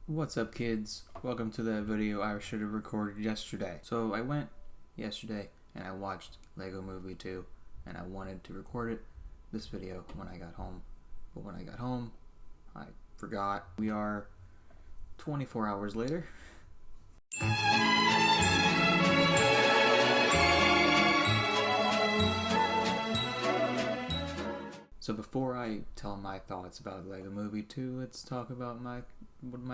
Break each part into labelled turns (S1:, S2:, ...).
S1: What's up, kids? Welcome to the video I should have recorded yesterday. So I went yesterday and I watched Lego Movie 2 and I wanted to record this video when I got home. But when I got home, I forgot. We are 24 hours later. So before I tell my thoughts about Lego Movie 2, let's talk about my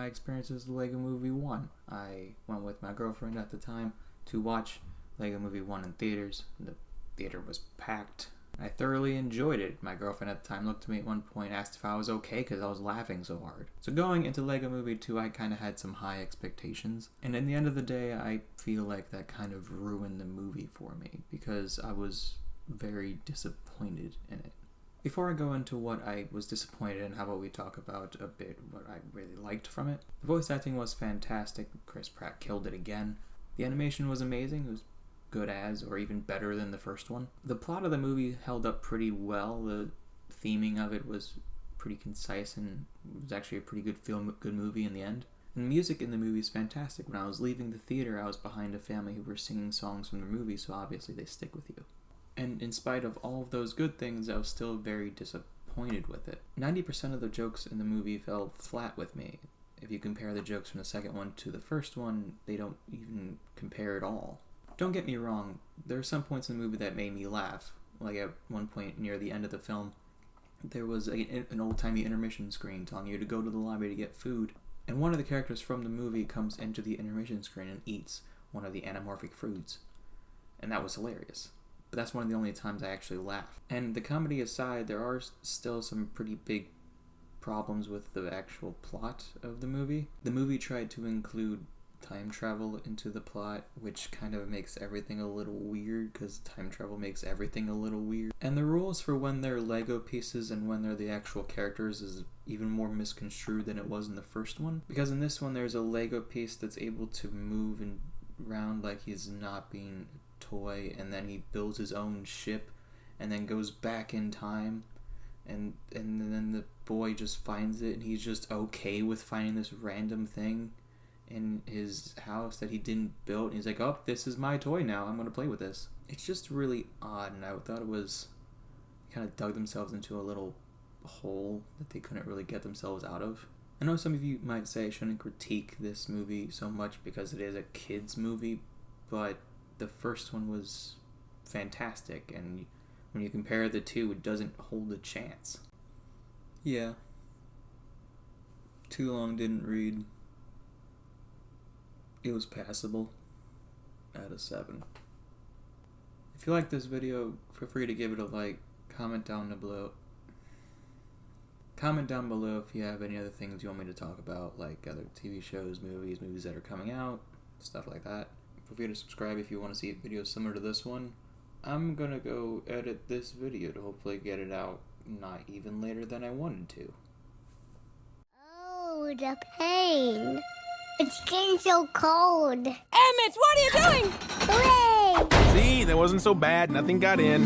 S1: experiences with Lego Movie 1. I went with my girlfriend at the time to watch Lego Movie 1 in theaters. The theater was packed. I thoroughly enjoyed it. My girlfriend at the time looked at me at one point, asked if I was okay because I was laughing so hard. So going into Lego Movie 2, I kind of had some high expectations. And in the end of the day, I feel like that kind of ruined the movie for me because I was very disappointed in it. Before I go into what I was disappointed in, how about we talk about a bit what I really liked from it. The voice acting was fantastic. Chris Pratt killed it again. The animation was amazing. It was good as, or even better than the first one. The plot of the movie held up pretty well. The theming of it was pretty concise and it was actually a pretty good movie in the end. And the music in the movie is fantastic. When I was leaving the theater, I was behind a family who were singing songs from the movie, so obviously they stick with you. And in spite of all of those good things, I was still very disappointed with it. 90% of the jokes in the movie fell flat with me. If you compare the jokes from the second one to the first one, they don't even compare at all. Don't get me wrong, there are some points in the movie that made me laugh. Like at one point near the end of the film, there was an old-timey intermission screen telling you to go to the lobby to get food. And one of the characters from the movie comes into the intermission screen and eats one of the anamorphic fruits. And that was hilarious. But that's one of the only times I actually laughed. And the comedy aside, there are still some pretty big problems with the actual plot of the movie. The movie tried to include time travel into the plot, which kind of makes everything a little weird, because time travel makes everything a little weird. And the rules for when they're Lego pieces and when they're the actual characters is even more misconstrued than it was in the first one. Because in this one, there's a Lego piece that's able to move around like he's not being toy, and then he builds his own ship and then goes back in time, and then the boy just finds it and he's just okay with finding this random thing in his house that he didn't build, and he's like, oh, this is my toy now, I'm gonna play with this. It's just really odd, and I thought it was kind of dug themselves into a little hole that they couldn't really get themselves out of. I know some of you might say I shouldn't critique this movie so much because it is a kid's movie, but the first one was fantastic, and when you compare the two, it doesn't hold a chance. Yeah. Too long didn't read. It was passable. Out of 7. If you like this video, feel free to give it a like. Comment down below if you have any other things you want me to talk about, like other TV shows, movies that are coming out, stuff like that. Feel free to subscribe if you want to see videos similar to this one. I'm gonna go edit this video to hopefully get it out not even later than I wanted to.
S2: Oh, the pain. It's getting so cold.
S3: Emmett, what are you doing?
S2: Hooray!
S4: See, that wasn't so bad. Nothing got in.